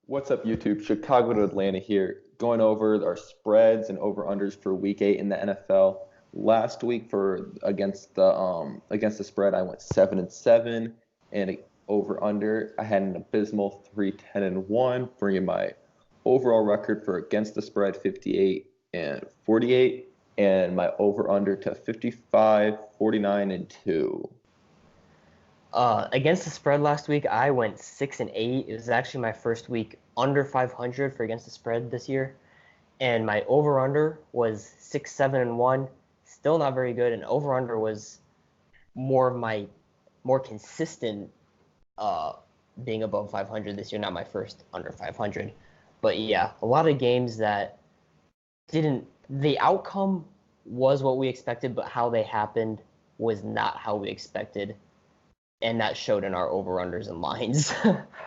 What's up, YouTube? Chicago to Atlanta here, going over our spreads and over/unders for Week 8 in the NFL. Last week for against the spread, I went 7-7, and over/under, I had an abysmal 3-10-1, bringing my overall record for against the spread 58-48, and my over/under to 55-49-2. Against the spread last week, I went 6-8. It was actually my first week under 500 for against the spread this year, and my over under was 6-7-1. Still not very good, and over under was more of my more consistent being above 500 this year. Not my first under 500, but yeah, a lot of games that didn't. The outcome was what we expected, but how they happened was not how we expected, and that showed in our over-unders and lines.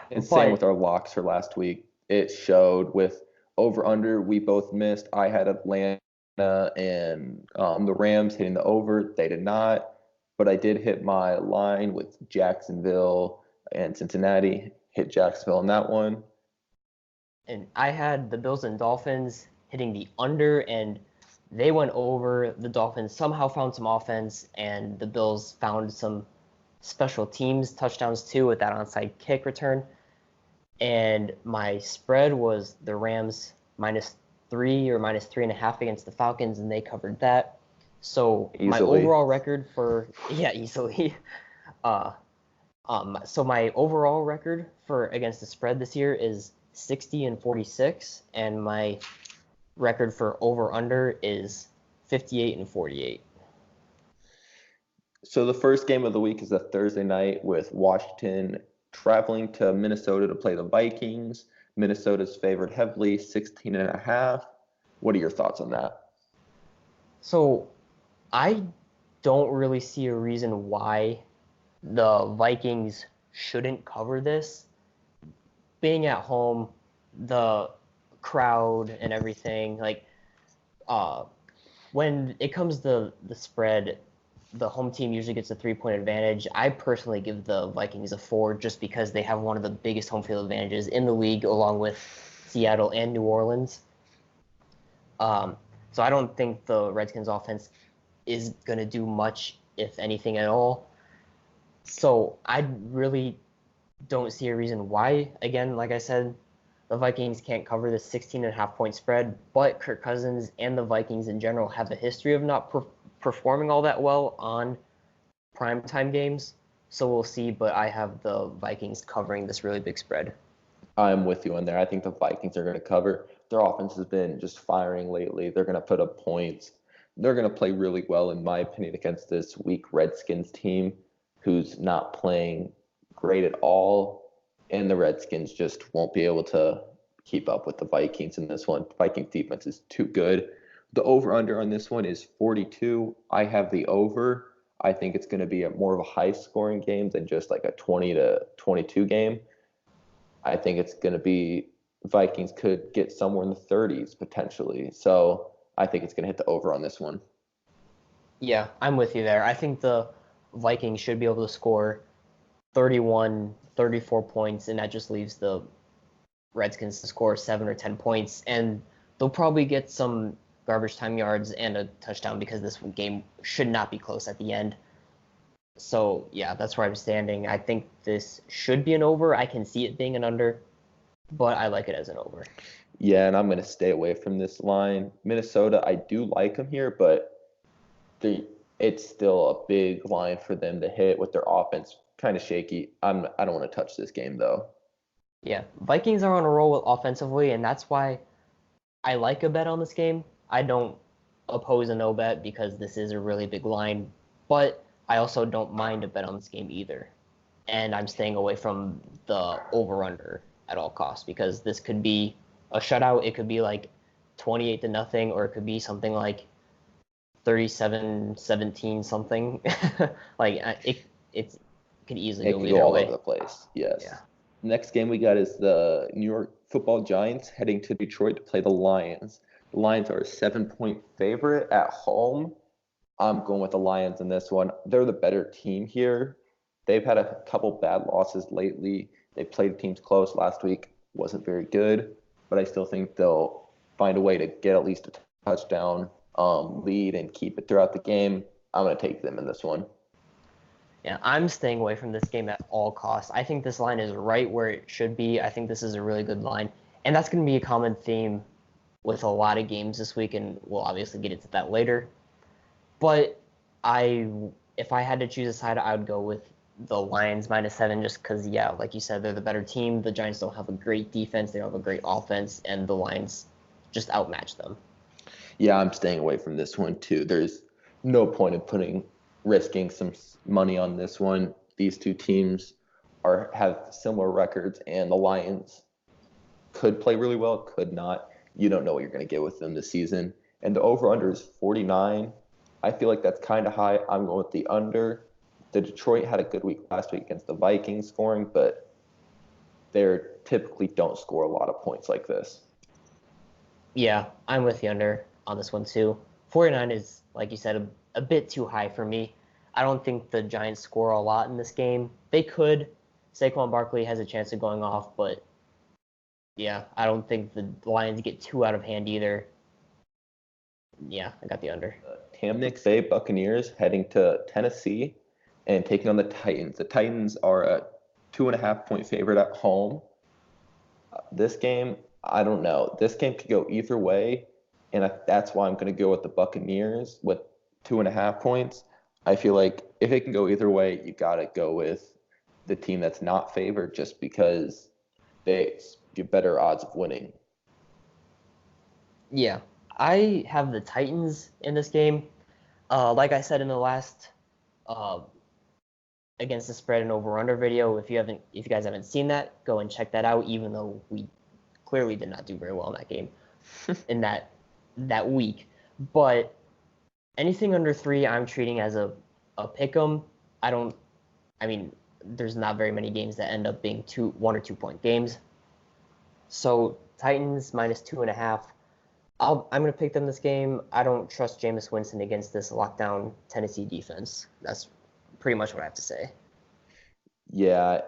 And same with our locks for last week. It showed with over/under, we both missed. I had Atlanta and the Rams hitting the over. They did not, but I did hit my line with Jacksonville and Cincinnati. Hit Jacksonville in that one. And I had the Bills and Dolphins hitting the under, and they went over. The Dolphins somehow found some offense, and the Bills found some special teams touchdowns too with that onside kick return. And my spread was the Rams -3 or -3.5 against the Falcons, and they covered that. So Easily. my overall record for easily. So my overall record for against the spread this year is 60-46, and my record for over under is 58-48. So the first game of the week is a Thursday night with Washington traveling to Minnesota to play the Vikings. Minnesota's favored heavily, 16.5. What are your thoughts on that? So I don't really see a reason why the Vikings shouldn't cover this. Being at home, the crowd and everything, when it comes to the spread, the home team usually gets a 3-point advantage. I personally give the Vikings a 4 just because they have one of the biggest home field advantages in the league, along with Seattle and New Orleans. So I don't think the Redskins offense is going to do much, if anything at all. So I really don't see a reason why, again, like I said, the Vikings can't cover the 16.5-point spread, but Kirk Cousins and the Vikings in general have a history of not performing all that well on primetime games. So we'll see, but I have the Vikings covering this really big spread. I'm with you on there. I think the Vikings are going to cover. Their offense has been just firing lately. They're going to put up points. They're going to play really well, in my opinion, against this weak Redskins team who's not playing great at all. And the Redskins just won't be able to keep up with the Vikings in this one. The Vikings defense is too good. The over/under on this one is 42. I have the over. I think it's going to be more of a high-scoring game than just like a 20-22 game. I think it's going to be Vikings could get somewhere in the 30s potentially. So I think it's going to hit the over on this one. Yeah, I'm with you there. I think the Vikings should be able to score 31, 34 points, and that just leaves the Redskins to score 7 or 10 points. And they'll probably get some garbage time yards and a touchdown because this game should not be close at the end. So, yeah, that's where I'm standing. I think this should be an over. I can see it being an under, but I like it as an over. Yeah, and I'm going to stay away from this line. Minnesota, I do like them here, but it's still a big line for them to hit with their offense kind of shaky. I don't want to touch this game, though. Yeah, Vikings are on a roll offensively, and that's why I like a bet on this game. I don't oppose a no bet because this is a really big line, but I also don't mind a bet on this game either. And I'm staying away from the over/under at all costs because this could be a shutout. It could be like 28-0, or it could be something like 37-17 something. It could easily go either all way. over the place. Yes. Yeah. Next game we got is the New York Football Giants heading to Detroit to play the Lions. The Lions are a 7-point favorite at home. I'm going with the Lions in this one. They're the better team here. They've had a couple bad losses lately. They played teams close last week. wasn't very good, but I still think they'll find a way to get at least a touchdown lead and keep it throughout the game. I'm going to take them in this one. Yeah, I'm staying away from this game at all costs. I think this line is right where it should be. I think this is a really good line. And that's going to be a common theme with a lot of games this week, and we'll obviously get into that later. But if I had to choose a side, I would go with the Lions -7 just because, yeah, like you said, they're the better team. The Giants don't have a great defense. They don't have a great offense, and the Lions just outmatch them. Yeah, I'm staying away from this one too. There's no point in risking some money on this one. These two teams have similar records, and the Lions could play really well, could not. You don't know what you're going to get with them this season. And the over-under is 49. I feel like that's kind of high. I'm going with the under. The Detroit had a good week last week against the Vikings scoring, but they typically don't score a lot of points like this. Yeah, I'm with the under on this one too. 49 is, like you said, a bit too high for me. I don't think the Giants score a lot in this game. They could. Saquon Barkley has a chance of going off, but yeah, I don't think the Lions get too out of hand either. Yeah, I got the under. Tampa Bay Buccaneers heading to Tennessee and taking on the Titans. The Titans are a 2.5-point favorite at home. This game, I don't know. This game could go either way, and that's why I'm going to go with the Buccaneers with 2.5 points. I feel like if it can go either way, you got to go with the team that's not favored just because they get better odds of winning. Yeah, I have the Titans in this game. Like I said in the last against the spread and over/under video, if you guys haven't seen that, go and check that out. Even though we clearly did not do very well in that game, in that week, but anything under 3, I'm treating as a pick 'em. I mean, there's not very many games that end up being 1 or 2 point games. So Titans -2.5. I'm going to pick them this game. I don't trust Jameis Winston against this lockdown Tennessee defense. That's pretty much what I have to say. Yeah,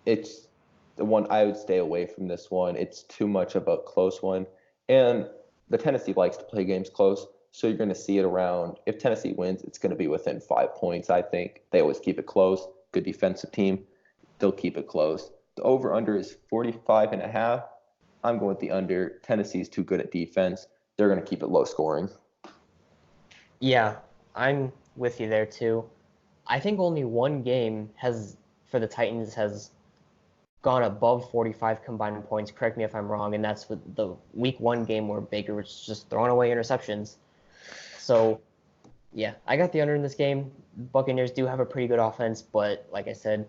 it's the one I would stay away from this one. It's too much of a close one. And the Tennessee likes to play games close, so you're going to see it around. If Tennessee wins, it's going to be within 5 points, I think. They always keep it close. Good defensive team. They'll keep it close. The over-under is 45.5. I'm going with the under. Tennessee's too good at defense. They're going to keep it low scoring. Yeah, I'm with you there too. I think only one game for the Titans has gone above 45 combined points. Correct me if I'm wrong, and that's with the week 1 game where Baker was just throwing away interceptions. So, yeah, I got the under in this game. Buccaneers do have a pretty good offense, but like I said,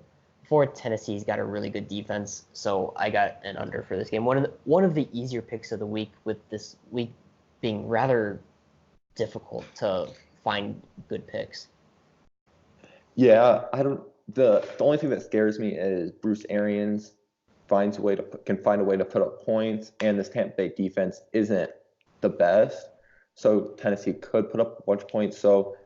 Tennessee's got a really good defense, so I got an under for this game. One of the easier picks of the week, with this week being rather difficult to find good picks. Yeah, I don't. The only thing that scares me is Bruce Arians can find a way to put up points, and this Tampa Bay defense isn't the best. So Tennessee could put up a bunch of points. So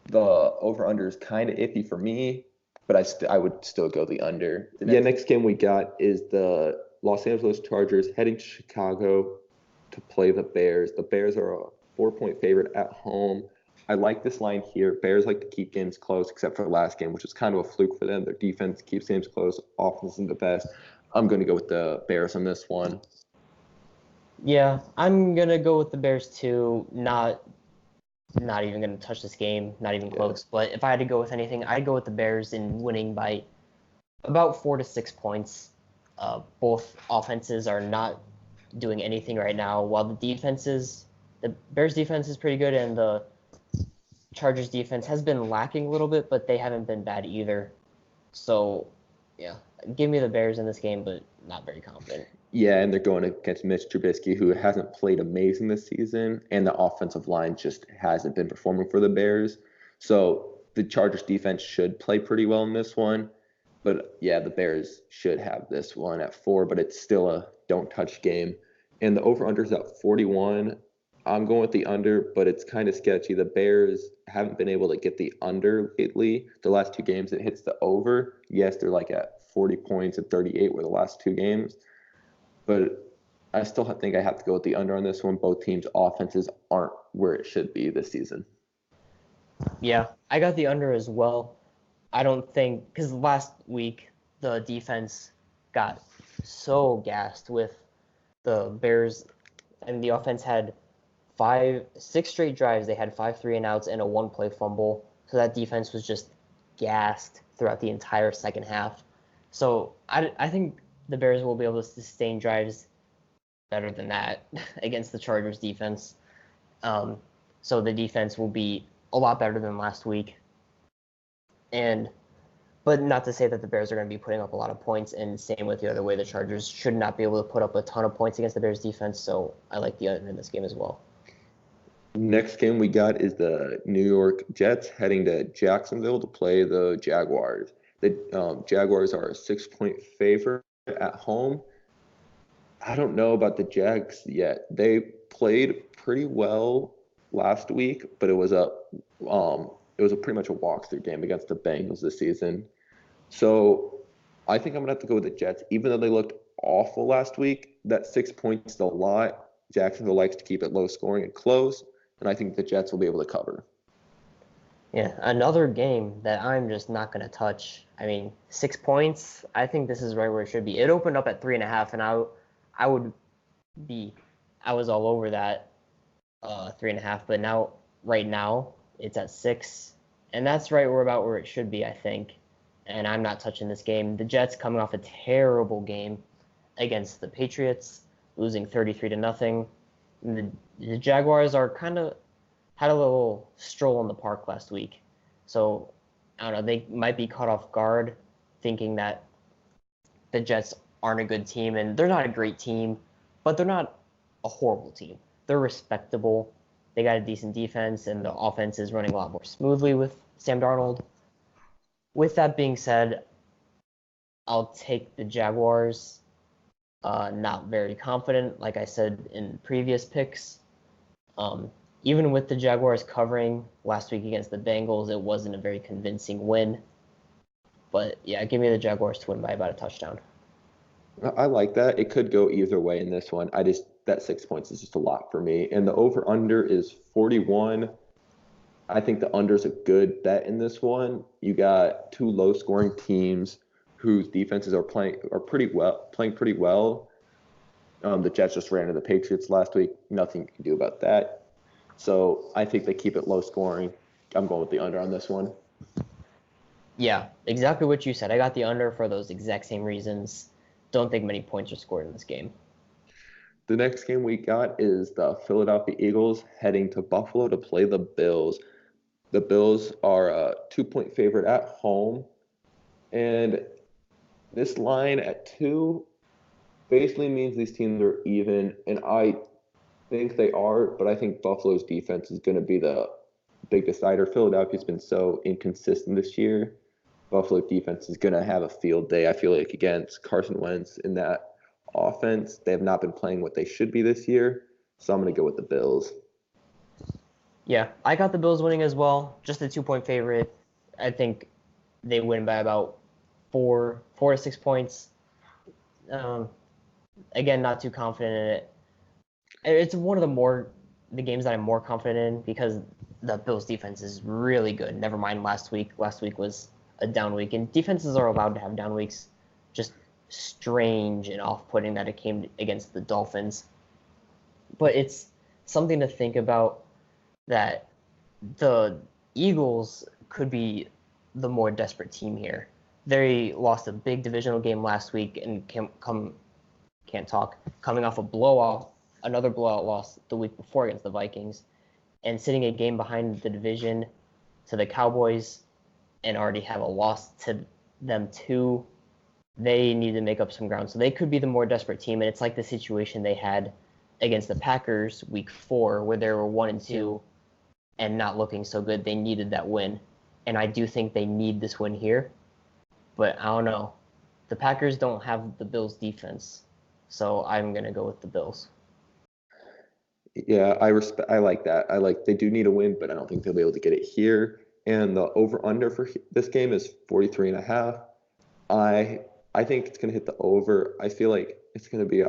the over/under is kind of iffy for me, but I would still go the under. Next game we got is the Los Angeles Chargers heading to Chicago to play the Bears. The Bears are a 4-point favorite at home. I like this line here. Bears like to keep games close, except for the last game, which is kind of a fluke for them. Their defense keeps games close. Offense isn't the best. I'm going to go with the Bears on this one. Yeah, I'm going to go with the Bears too. Not even going to touch this game. Not even close. But if I had to go with anything, I'd go with the Bears in winning by about 4 to 6 points. Both offenses are not doing anything right now, while the Bears defense is pretty good, and the Chargers defense has been lacking a little bit, but they haven't been bad either. So, yeah, give me the Bears in this game, but not very confident. Yeah, and they're going against Mitch Trubisky, who hasn't played amazing this season, and the offensive line just hasn't been performing for the Bears. So the Chargers defense should play pretty well in this one. But, yeah, the Bears should have this one at 4, but it's still a don't-touch game. And the over-under is at 41. I'm going with the under, but it's kind of sketchy. The Bears haven't been able to get the under lately. The last 2 games, it hits the over. Yes, they're like at 40 points and 38 were the last 2 games. but I still think I have to go with the under on this one. Both teams' offenses aren't where it should be this season. Yeah, I got the under as well. I don't think because last week the defense got so gassed with the Bears, and the offense had 6 straight drives. They had 5 3-and-outs and a 1 play fumble. So that defense was just gassed throughout the entire second half. So I think the Bears will be able to sustain drives better than that against the Chargers defense. Um, so the defense will be a lot better than last week. And but not to say that the Bears are going to be putting up a lot of points. And same with the other way, the Chargers should not be able to put up a ton of points against the Bears defense. So I like the under in this game as well. Next game we got is the New York Jets heading to Jacksonville to play the Jaguars. The Jaguars are a 6-point favorite at home. I don't know about the Jags yet. They played pretty well last week, but it was a pretty much a walkthrough game against the Bengals this season. So I think I'm gonna have to go with the Jets, even though they looked awful last week. That 6 points is a lot. Jacksonville likes to keep it low scoring and close, and I think the Jets will be able to cover. Yeah, another game that I'm just not going to touch. I mean, 6 points. I think this is right where it should be. It opened up at 3.5, and I would be, I was all over that 3.5. But now, right now, it's at 6, and that's right where about where it should be, I think. And I'm not touching this game. The Jets coming off a terrible game against the Patriots, losing 33-0. The Jaguars are kind of had a little stroll in the park last week. So I don't know, they might be caught off guard thinking that the Jets aren't a good team, and they're not a great team, but they're not a horrible team. They're respectable. They got a decent defense, and the offense is running a lot more smoothly with Sam Darnold. With that being said, I'll take the Jaguars. Not very confident, like I said in previous picks. Um, Even with the Jaguars covering last week against the Bengals, it wasn't a very convincing win. But yeah, give me the Jaguars to win by about a touchdown. I like that. It could go either way in this one. That 6 points is just a lot for me. And the over under is 41. I think the under is a good bet in this one. You got two low scoring teams whose defenses are playing pretty well. The Jets just ran into the Patriots last week. Nothing you can do about that. So I think they keep it low scoring. I'm going with the under on this one. Yeah, exactly what you said. I got the under for those exact same reasons. Don't think many points are scored in this game. The next game we got is the Philadelphia Eagles heading to Buffalo to play the Bills. The Bills are a 2-point favorite at home. And this line at 2 basically means these teams are even. And I think they are, but I think Buffalo's defense is going to be the big decider. Philadelphia's been so inconsistent this year. Buffalo defense is going to have a field day, I feel like, against Carson Wentz in that offense. They have not been playing what they should be this year, so I'm going to go with the Bills. Yeah, I got the Bills winning as well. Just a 2-point favorite. I think they win by about 4 to 6 points. Again, not too confident in it. It's one of the games that I'm more confident in because the Bills defense is really good. Never mind last week. Last week was a down week, and defenses are allowed to have down weeks. Just strange and off-putting that it came against the Dolphins. But it's something to think about that the Eagles could be the more desperate team here. They lost a big divisional game last week and coming off another blowout loss the week before against the Vikings, and sitting a game behind the division to the Cowboys and already have a loss to them too. They need to make up some ground. So they could be the more desperate team, and it's like the situation they had against the Packers week 4 where they were 1-2 and not looking so good. They needed that win, and I do think they need this win here. But I don't know. The Packers don't have the Bills defense, so I'm going to go with the Bills. Yeah, I like that. They do need a win, but I don't think they'll be able to get it here. And the over/under for this game is 43.5. I think it's going to hit the over. I feel like it's going to be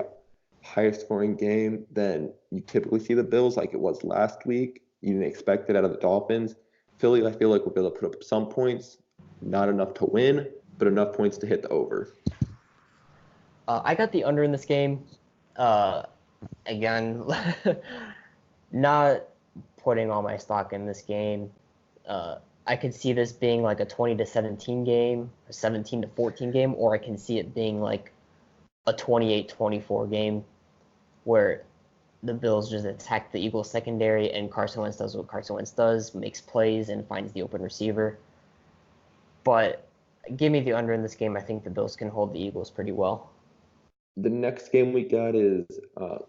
higher scoring game than you typically see the Bills, like it was last week. You didn't expect it out of the Dolphins. Philly, I feel like, will be able to put up some points, not enough to win, but enough points to hit the over. I got the under in this game. Uh, again, not putting all my stock in this game. I could see this being like a 20-17 game, a 17-14 game, or I can see it being like a 28-24 game where the Bills just attack the Eagles secondary and Carson Wentz does what Carson Wentz does, makes plays and finds the open receiver. But give me the under in this game. I think the Bills can hold the Eagles pretty well. The next game we got is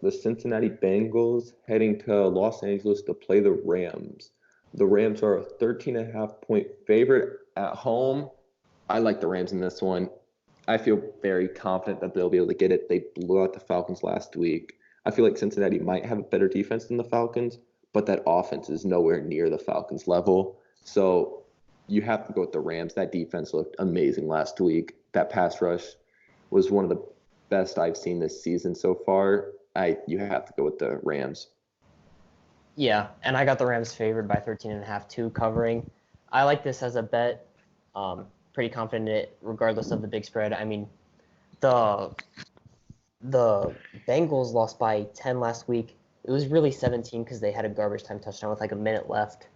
the Cincinnati Bengals heading to Los Angeles to play the Rams. The Rams are a 13.5 point favorite at home. I like the Rams in this one. I feel very confident that they'll be able to get it. They blew out the Falcons last week. I feel like Cincinnati might have a better defense than the Falcons, but that offense is nowhere near the Falcons level. So you have to go with the Rams. That defense looked amazing last week. That pass rush was one of the best I've seen this season so far. You have to go with the Rams. Yeah, and I got the Rams favored by 13.5 too, covering. I like this as a bet. Pretty confident in it, regardless of the big spread. I mean, the the Bengals lost by 10 last week. It was really 17 because they had a garbage time touchdown with like a minute left.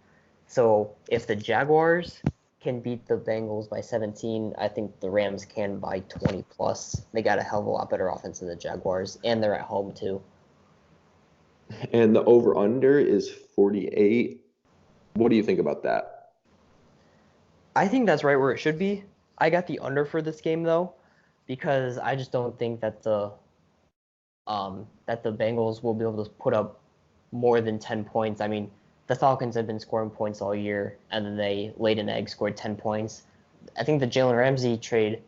So if the Jaguars can beat the Bengals by 17, I think the Rams can by 20 plus. They got a hell of a lot better offense than the Jaguars, and they're at home too. And the over-under is 48. What do you think about that? I think that's right where it should be. I got the under for this game though, because I just don't think that the Bengals will be able to put up more than 10 points. I mean, the Falcons have been scoring points all year, and then they laid an egg, scored 10 points. I think the Jalen Ramsey trade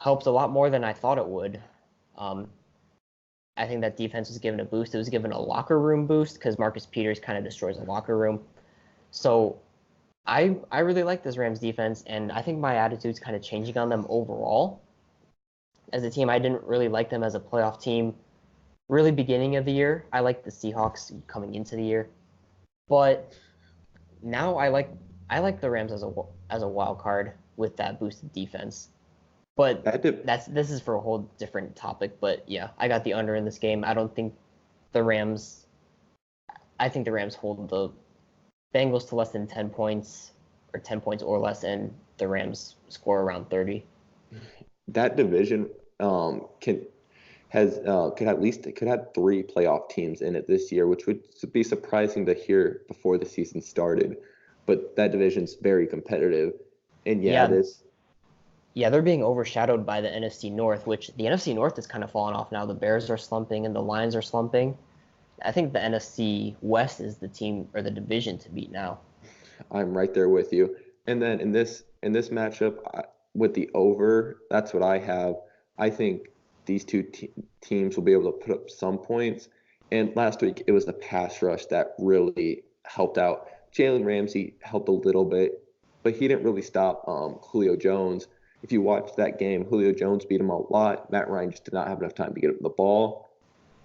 helped a lot more than I thought it would. Um, I think that defense was given a boost. It was given a locker room boost because Marcus Peters kind of destroys a locker room. So I really like this Rams defense, and I think my attitude's kind of changing on them overall. As a team, I didn't really like them as a playoff team really beginning of the year. I liked the Seahawks coming into the year, but now I like the Rams as a wild card with that boosted defense. But this is for a whole different topic. But yeah, I got the under in this game. I don't think the Rams. I think the Rams hold the Bengals to less than 10 points or 10 points or less, and the Rams score around 30. That division can has could have three playoff teams in it this year, which would be surprising to hear before the season started. But that division's very competitive, and Yeah, this yeah, they're being overshadowed by the NFC North, which the NFC North has kind of fallen off now. The Bears are slumping and the Lions are slumping. I think the NFC West is the team or the division to beat now. I'm right there with you. And then in this matchup with the over, that's what I have. I think these two teams will be able to put up some points. And last week it was the pass rush that really helped out. Jalen Ramsey helped a little bit, but he didn't really stop Julio Jones. If you watch that game, Julio Jones beat him a lot. Matt Ryan just did not have enough time to get him the ball.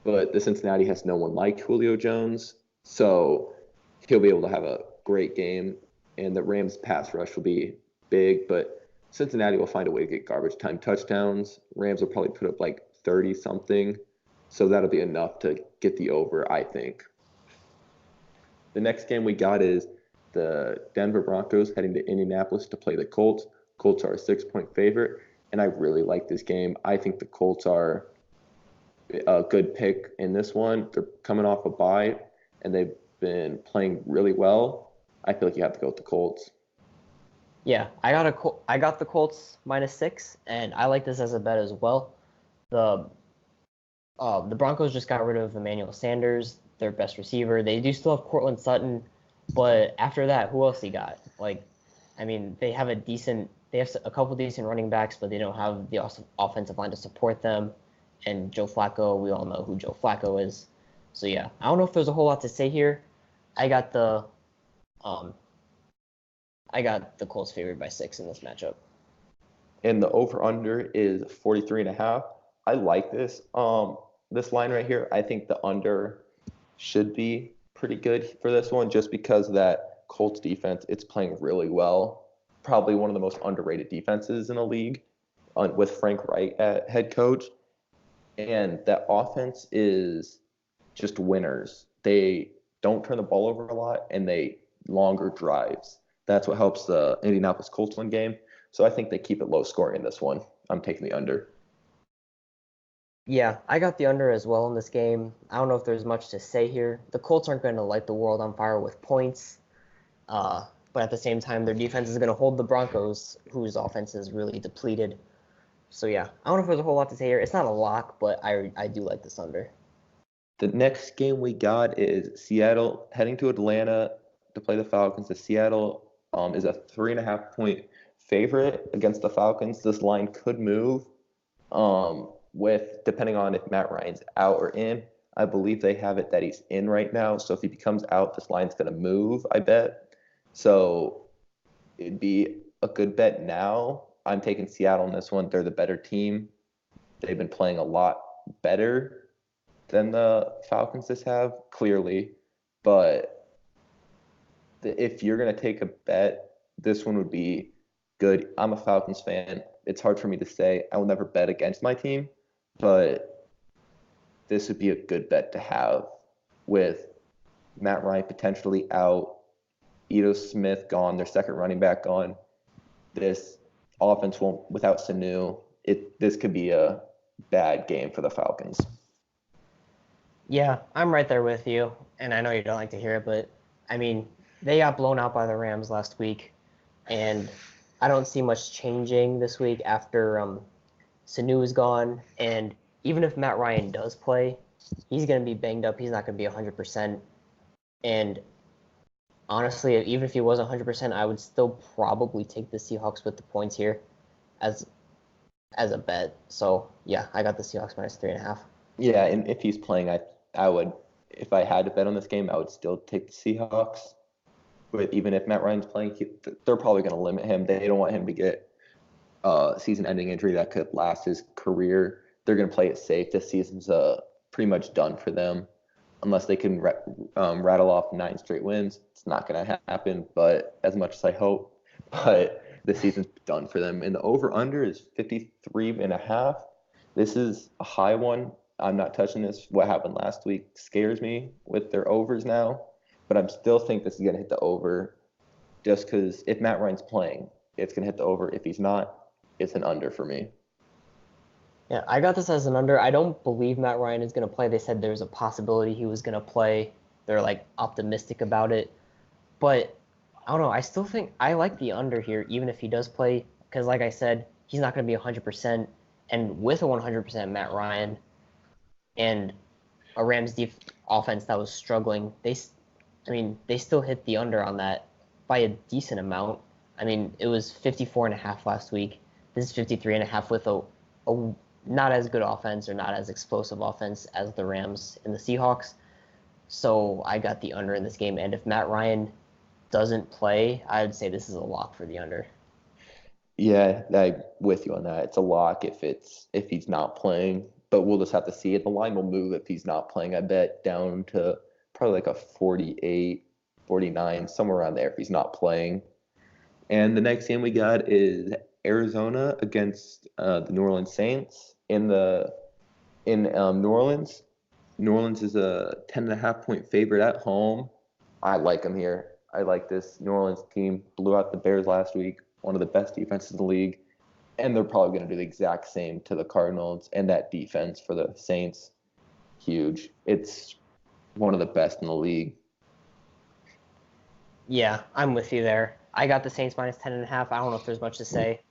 But the Cincinnati has no one like Julio Jones, so he'll be able to have a great game. And the Rams pass rush will be big, but Cincinnati will find a way to get garbage time touchdowns. Rams will probably put up like 30 something. So that'll be enough to get the over, I think. The next game we got is the Denver Broncos heading to Indianapolis to play the Colts. Colts are a 6 point favorite, and I really like this game. I think the Colts are a good pick in this one. They're coming off a bye, and they've been playing really well. I feel like you have to go with the Colts. Yeah, I got the Colts -6, and I like this as a bet as well. The the Broncos just got rid of Emmanuel Sanders, their best receiver. They do still have Cortland Sutton, but after that, who else you got? Like, I mean, they have a couple decent running backs, but they don't have the offensive line to support them. And Joe Flacco, we all know who Joe Flacco is. So yeah, I don't know if there's a whole lot to say here. I got the um, I got the Colts favored by 6 in this matchup. And the over under is 43.5. I like this. this line right here. I think the under should be pretty good for this one just because that Colts defense, it's playing really well. Probably one of the most underrated defenses in the league with Frank Wright at head coach. And that offense is just winners. They don't turn the ball over a lot and they longer drives. That's what helps the Indianapolis Colts win game. So I think they keep it low scoring in this one. I'm taking the under. Yeah, I got the under as well in this game. I don't know if there's much to say here. The Colts aren't going to light the world on fire with points, but at the same time, their defense is going to hold the Broncos, whose offense is really depleted. So yeah, I don't know if there's a whole lot to say here. It's not a lock, but I do like this under. The next game we got is Seattle heading to Atlanta to play the Falcons. The Seattle is a 3.5 point favorite against the Falcons. This line could move with depending on if Matt Ryan's out or in. I believe they have it that he's in right now. So if he becomes out, this line's going to move, I bet. So it'd be a good bet now. I'm taking Seattle in this one. They're the better team. They've been playing a lot better than the Falcons this have, clearly. But if you're going to take a bet, this one would be good. I'm a Falcons fan. It's hard for me to say. I will never bet against my team, but this would be a good bet to have with Matt Ryan potentially out, Ito Smith gone, their second running back gone. This offense won't, without Sanu, this could be a bad game for the Falcons. Yeah, I'm right there with you, and I know you don't like to hear it, but I mean, they got blown out by the Rams last week, and I don't see much changing this week after Sanu is gone, and even if Matt Ryan does play, he's going to be banged up. He's not going to be 100%, and honestly, even if he was 100%, I would still probably take the Seahawks with the points here as a bet. So yeah, I got the Seahawks minus 3.5. Yeah, and if he's playing, I would, if I had to bet on this game, I would still take the Seahawks. But even if Matt Ryan's playing, they're probably going to limit him. They don't want him to get a season-ending injury that could last his career. They're going to play it safe. This season's pretty much done for them, unless they can rattle off 9 straight wins. It's not going to happen, but as much as I hope. But the season's done for them. And the over/under is 53.5. This is a high one. I'm not touching this. What happened last week scares me with their overs now, but I still think this is going to hit the over just because if Matt Ryan's playing, it's going to hit the over. If he's not, it's an under for me. Yeah, I got this as an under. I don't believe Matt Ryan is going to play. They said there's a possibility he was going to play. They're like optimistic about it. But I don't know. I still think I like the under here, even if he does play, because like I said, he's not going to be 100%. And with a 100% Matt Ryan and a Rams offense that was struggling, they still hit the under on that by a decent amount. I mean, it was 54.5 last week. This is 53.5 with a not as good offense or not as explosive offense as the Rams and the Seahawks. So I got the under in this game. And if Matt Ryan doesn't play, I would say this is a lock for the under. Yeah, I'm with you on that. It's a lock if he's not playing, but we'll just have to see it. The line will move if he's not playing, I bet, down to probably like a 48, 49, somewhere around there if he's not playing. And the next game we got is Arizona against the New Orleans Saints in New Orleans. New Orleans is a 10.5 point favorite at home. I like them here. I like this New Orleans team. Blew out the Bears last week, one of the best defenses in the league. And they're probably going to do the exact same to the Cardinals. And that defense for the Saints, huge. It's one of the best in the league. Yeah, I'm with you there. I got the Saints minus 10.5. I don't know if there's much to say.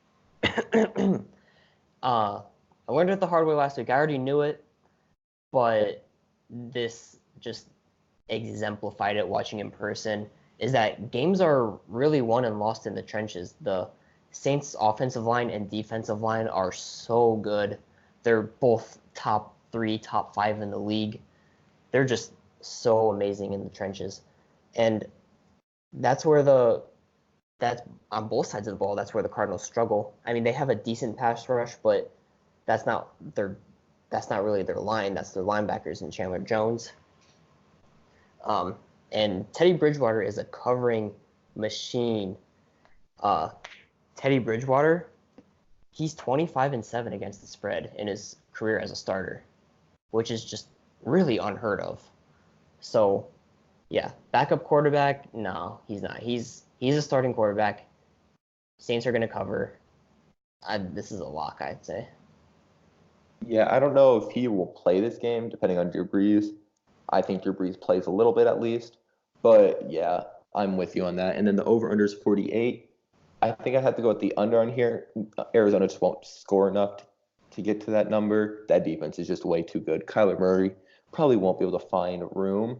I learned it the hard way last week. I already knew it, but this just exemplified it watching in person, is that games are really won and lost in the trenches. The Saints offensive line and defensive line are so good. They're both top 3, top 5 in the league. They're just so amazing in the trenches. And that's on both sides of the ball, that's where the Cardinals struggle. I mean, they have a decent pass rush, but that's not their that's not really their line. That's their linebackers and Chandler Jones. And Teddy Bridgewater is a covering machine. Teddy Bridgewater, he's 25-7 against the spread in his career as a starter, which is just really unheard of. So, yeah, backup quarterback, no, he's not. He's a starting quarterback. Saints are going to cover. This is a lock, I'd say. Yeah, I don't know if he will play this game, depending on Drew Brees. I think Drew Brees plays a little bit at least. But yeah, I'm with you on that. And then the over-under is 48. I think I have to go with the under on here. Arizona just won't score enough to get to that number. That defense is just way too good. Kyler Murray probably won't be able to find room.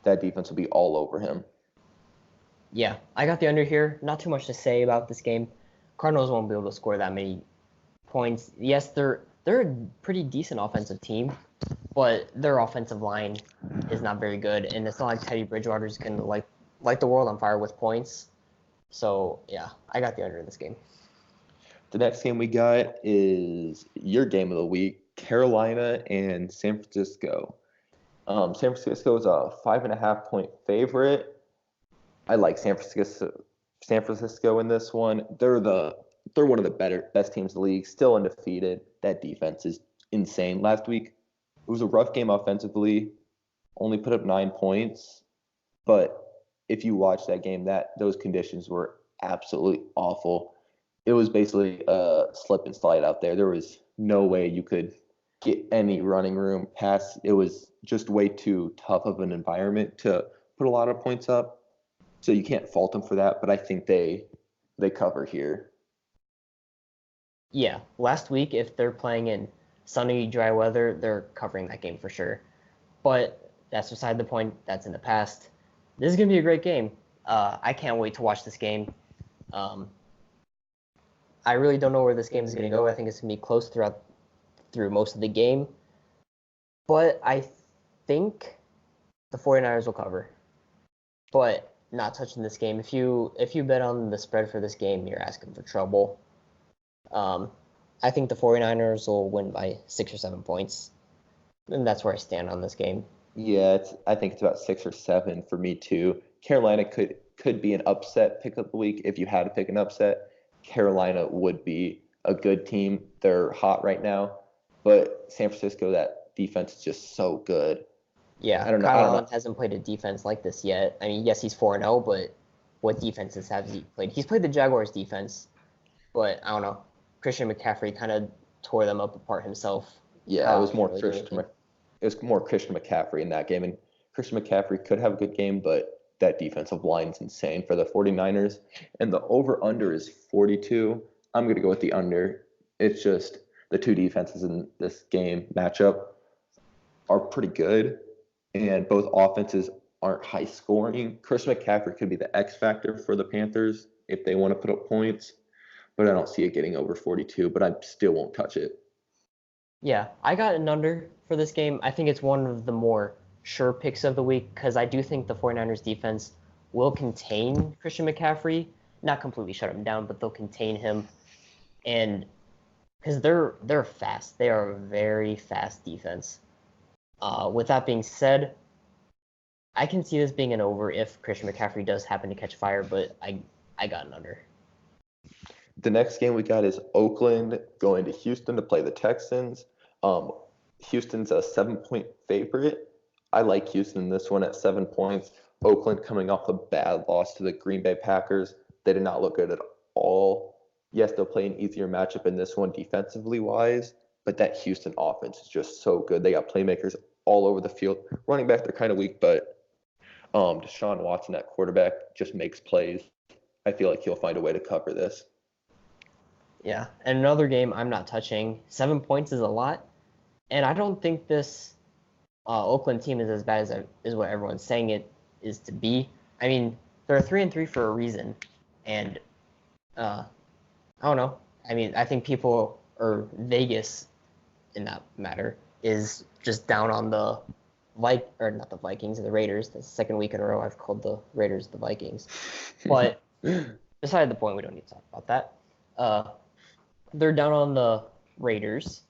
That defense will be all over him. Yeah, I got the under here. Not too much to say about this game. Cardinals won't be able to score that many points. Yes, they're a pretty decent offensive team, but their offensive line is not very good, and it's not like Teddy Bridgewater's going to light the world on fire with points. So, yeah, I got the under in this game. The next game we got is your game of the week, Carolina and San Francisco. San Francisco is a 5.5-point favorite. I like San Francisco in this one. They're one of the best teams in the league, still undefeated. That defense is insane. Last week, it was a rough game offensively, only put up 9 points. But if you watch that game, those conditions were absolutely awful. It was basically a slip and slide out there. There was no way you could get any running room past. It was just way too tough of an environment to put a lot of points up. So you can't fault them for that, but I think they cover here. Yeah, last week, if they're playing in sunny, dry weather, they're covering that game for sure. But that's beside the point. That's in the past. This is going to be a great game. I can't wait to watch this game. I really don't know where this game is going to go. I think it's going to be close through most of the game. But I think the 49ers will cover. But not touching this game. If you bet on the spread for this game, you're asking for trouble. I think the 49ers will win by 6 or 7 points. And that's where I stand on this game. Yeah, I think it's about 6 or 7 for me too. Carolina could be an upset pick of the week. If you had to pick an upset, Carolina would be a good team. They're hot right now. But San Francisco, that defense is just so good. Yeah, I don't know. Kyle Allen hasn't played a defense like this yet. I mean, yes, he's 4-0, but what defenses has he played? He's played the Jaguars defense, but I don't know. Christian McCaffrey kind of tore them apart himself. Yeah, it was more Christian McCaffrey in that game, and Christian McCaffrey could have a good game, but that defensive line is insane for the 49ers. And the over-under is 42. I'm going to go with the under. It's just the two defenses in this game matchup are pretty good, and both offenses aren't high scoring. Christian McCaffrey could be the X factor for the Panthers if they want to put up points, but I don't see it getting over 42, but I still won't touch it. Yeah, I got an under for this game. I think it's one of the more sure picks of the week because I do think the 49ers defense will contain Christian McCaffrey. Not completely shut him down, but they'll contain him. And because they're fast. They are a very fast defense. With that being said, I can see this being an over if Christian McCaffrey does happen to catch fire, but I got an under. The next game we got is Oakland going to Houston to play the Texans. Houston's a 7-point favorite. I like Houston in this one at 7 points. Oakland coming off a bad loss to the Green Bay Packers. They did not look good at all. Yes, they'll play an easier matchup in this one defensively wise, but that Houston offense is just so good. They got playmakers all over the field. Running back, they're kind of weak, but Deshaun Watson at quarterback just makes plays. I feel like he'll find a way to cover this. Yeah, and another game I'm not touching. 7 points is a lot, and I don't think this Oakland team is as bad as what everyone's saying it is to be. I mean, they're 3-3 for a reason, and I don't know. I mean, I think people or Vegas, in that matter, is just down on the not the Vikings, the Raiders. The second week in a row I've called the Raiders the Vikings, but beside the point, we don't need to talk about that. They're down on the Raiders,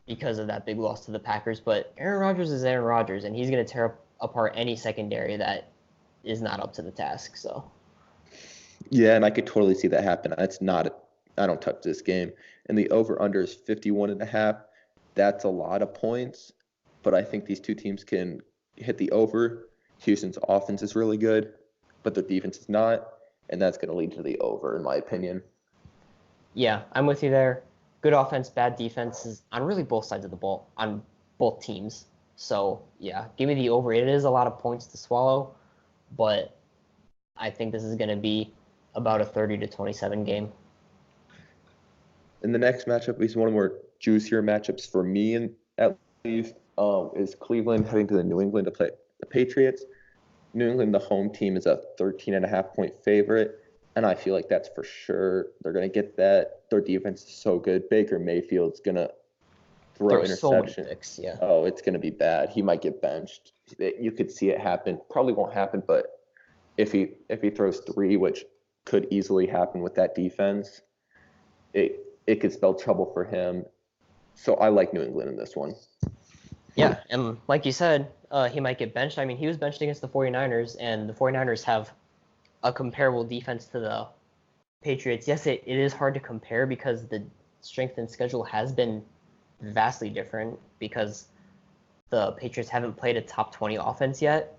because of that big loss to the Packers. But Aaron Rodgers is Aaron Rodgers, and he's going to tear apart any secondary that is not up to the task. So Yeah, and I could totally see that happen. That's not, I don't touch this game. And the over under is 51.5. That's a lot of points, but I think these two teams can hit the over. Houston's offense is really good, but their defense is not, and that's going to lead to the over, in my opinion. yeah, I'm with you there. Good offense, bad defenses on really both sides of the ball on both teams. So yeah, give me the over. It is a lot of points to swallow, but I think this is going to be about a 30-27 game. And the next matchup is one of more juicier matchups for me, and at least, is Cleveland heading to the New England to play the Patriots. New England, the home team, is a 13.5-point favorite, and I feel like that's for sure. They're going to get that. Their defense is so good. Baker Mayfield's going to throw There's so many interception. picks, yeah. Oh, it's going to be bad. He might get benched. You could see it happen. Probably won't happen, but if he throws three, which could easily happen with that defense, it could spell trouble for him. So I like New England in this one. Yeah, and like you said, he might get benched. I mean, he was benched against the 49ers, and the 49ers have a comparable defense to the Patriots. Yes, it is hard to compare because the strength and schedule has been vastly different because the Patriots haven't played a top 20 offense yet.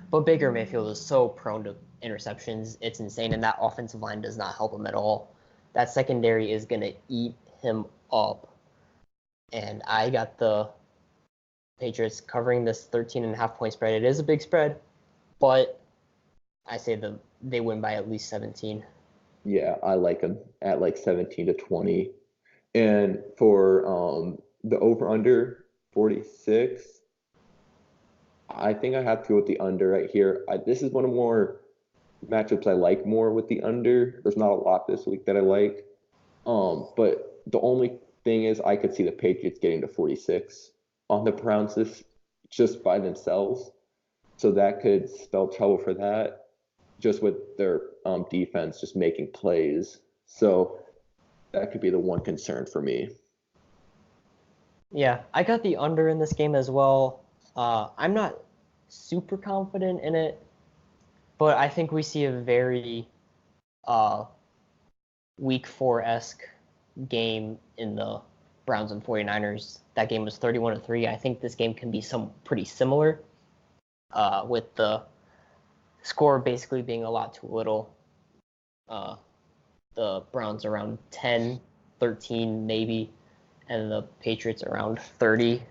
But Baker Mayfield is so prone to interceptions. It's insane, and that offensive line does not help him at all. That secondary is going to eat him up. And I got the Patriots covering this 13.5-point spread. It is a big spread, but I say they win by at least 17. Yeah, I like them at like 17-20. And for the over under 46, I think I have to go with the under right here. This is one of more matchups I like more with the under. There's not a lot this week that I like. But the only thing is I could see the Patriots getting to 46 on the Browns just by themselves. So that could spell trouble for that, just with their defense just making plays. So that could be the one concern for me. Yeah, I got the under in this game as well. I'm not super confident in it, but I think we see a very week 4-esque game in the Browns and 49ers. That game was 31-3. I think this game can be pretty similar, with the score basically being a lot too little. The Browns around 10, 13 maybe, and the Patriots around 30,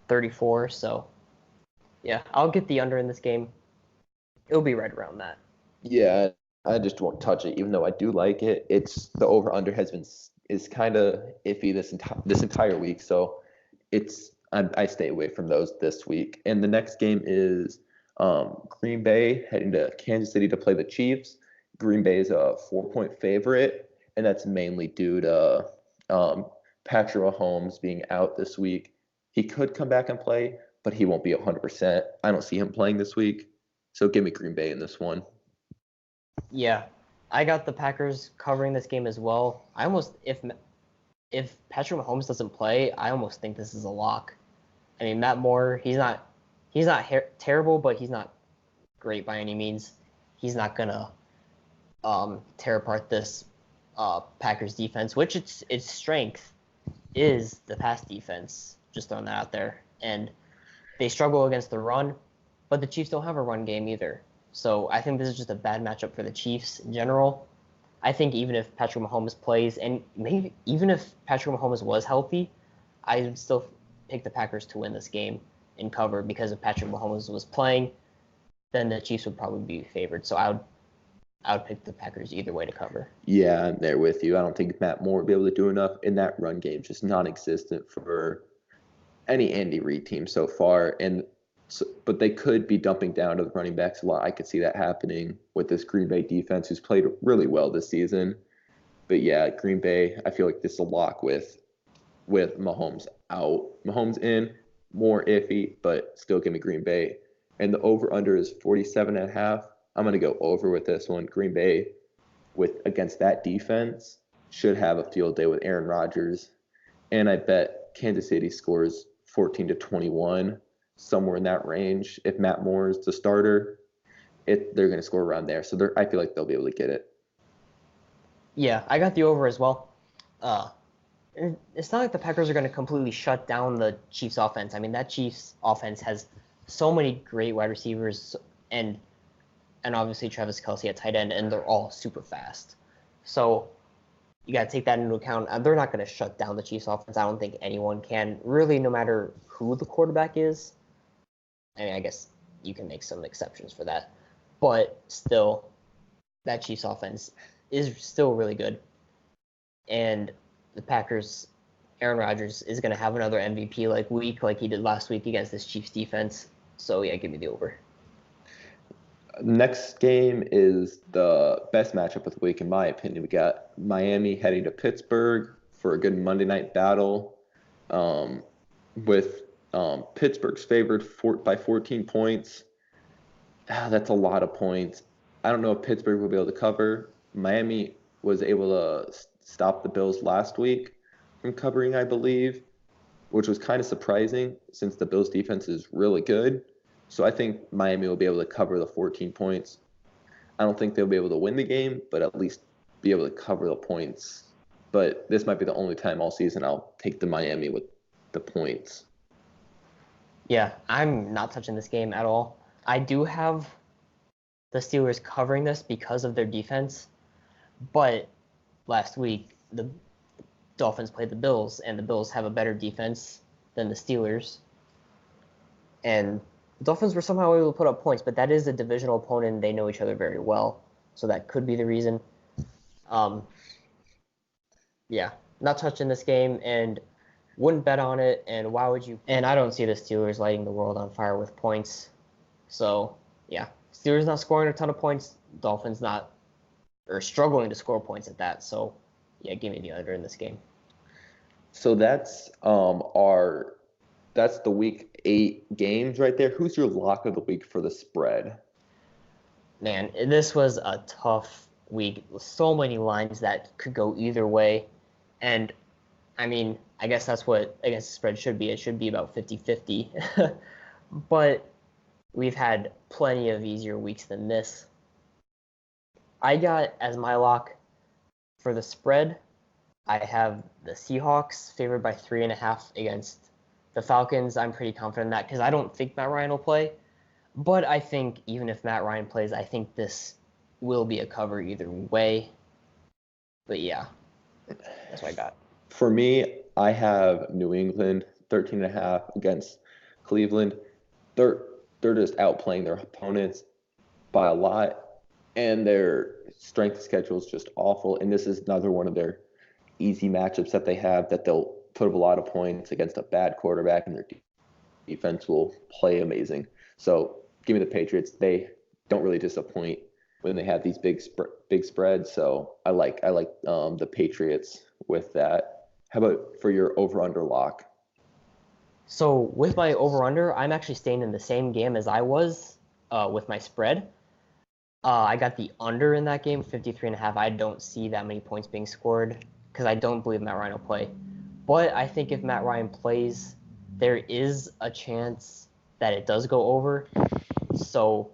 34. So yeah, I'll get the under in this game. It'll be right around that. Yeah, I just won't touch it, even though I do like it. It's the over under is kind of iffy this entire week, so I stay away from those this week. And the next game is Green Bay heading to Kansas City to play the Chiefs. Green Bay is a 4-point favorite, and that's mainly due to Patrick Mahomes being out this week. He could come back and play, but he won't be 100%. I don't see him playing this week, so give me Green Bay in this one. Yeah, I got the Packers covering this game as well. I almost if Patrick Mahomes doesn't play, I almost think this is a lock. I mean, Matt Moore, he's not terrible, but he's not great by any means. He's not gonna tear apart this Packers defense, which its strength is the pass defense. Just throwing that out there, and they struggle against the run, but the Chiefs don't have a run game either. So I think this is just a bad matchup for the Chiefs in general. I think even if Patrick Mahomes plays, and maybe even if Patrick Mahomes was healthy, I would still pick the Packers to win this game and cover, because if Patrick Mahomes was playing, then the Chiefs would probably be favored. So I would pick the Packers either way to cover. Yeah, I'm there with you. I don't think Matt Moore will be able to do enough in that run game. Just non-existent for any Andy Reid team so far. But they could be dumping down to the running backs a lot. I could see that happening with this Green Bay defense, who's played really well this season. But yeah, Green Bay, I feel like this is a lock with Mahomes out. Mahomes in, more iffy, but still give me Green Bay. And the over-under is 47.5. I'm going to go over with this one. Green Bay, against that defense, should have a field day with Aaron Rodgers. And I bet Kansas City scores 14-21, somewhere in that range. If Matt Moore is the starter, they're going to score around there. So I feel like they'll be able to get it. Yeah, I got the over as well. It's not like the Packers are going to completely shut down the Chiefs offense. I mean, that Chiefs offense has so many great wide receivers and obviously Travis Kelce at tight end, and they're all super fast. So you got to take that into account. They're not going to shut down the Chiefs offense. I don't think anyone can, really, no matter who the quarterback is. I mean, I guess you can make some exceptions for that. But still, that Chiefs offense is still really good. And the Packers, Aaron Rodgers is going to have another MVP week like he did last week against this Chiefs defense. So, yeah, give me the over. Next game is the best matchup of the week, in my opinion. We got Miami heading to Pittsburgh for a good Monday night battle, with Pittsburgh's favored by 14 points. That's a lot of points. I don't know if Pittsburgh will be able to cover. Miami was able to stop the Bills last week from covering, I believe, which was kind of surprising since the Bills defense is really good. So I think Miami will be able to cover the 14 points. I don't think they'll be able to win the game, but at least be able to cover the points. But this might be the only time all season I'll take the Miami with the points. Yeah, I'm not touching this game at all. I do have the Steelers covering this because of their defense, but last week the Dolphins played the Bills, and the Bills have a better defense than the Steelers. And the Dolphins were somehow able to put up points, but that is a divisional opponent. They know each other very well, so that could be the reason. Yeah, not touching this game and wouldn't bet on it. And why would you? And I don't see the Steelers lighting the world on fire with points. So, yeah, Steelers not scoring a ton of points. Dolphins not, or struggling to score points at that. So, yeah, give me the under in this game. So that's that's the week 8 games right there. Who's your lock of the week for the spread? Man, this was a tough week with so many lines that could go either way. And, I mean, I guess that's what against the spread should be. It should be about 50-50. But we've had plenty of easier weeks than this. I got as my lock for the spread, I have the Seahawks favored by 3.5 against the Falcons. I'm pretty confident in that because I don't think Matt Ryan will play. But I think even if Matt Ryan plays, I think this will be a cover either way. But yeah, that's what I got. For me, I have New England 13.5 against Cleveland. They're just outplaying their opponents by a lot, and their strength schedule is just awful. And this is another one of their easy matchups that they have that they'll put up a lot of points against a bad quarterback, and their defense will play amazing. So give me the Patriots. They don't really disappoint when they have these big spreads. So I like the Patriots with that. How about for your over-under lock? So with my over-under, I'm actually staying in the same game as I was with my spread. I got the under in that game, 53.5. I don't see that many points being scored because I don't believe Matt Ryan will play. But I think if Matt Ryan plays, there is a chance that it does go over. So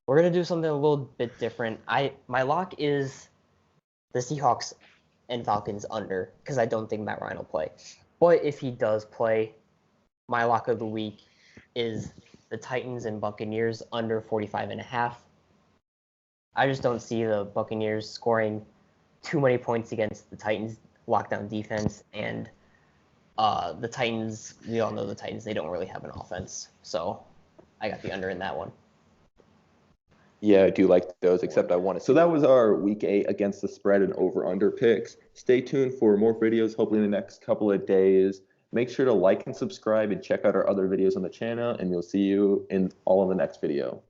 we're going to do something a little bit different. My lock is the Seahawks and Falcons under because I don't think Matt Ryan will play. But if he does play, my lock of the week is the Titans and Buccaneers under 45.5. I just don't see the Buccaneers scoring too many points against the Titans' lockdown defense, and the Titans, we all know the Titans, they don't really have an offense. So I got the under in that one. Yeah, I do like those, except I want it. So that was our week 8 against the spread and over-under picks. Stay tuned for more videos, hopefully in the next couple of days. Make sure to like and subscribe and check out our other videos on the channel, and we'll see you all in the next video.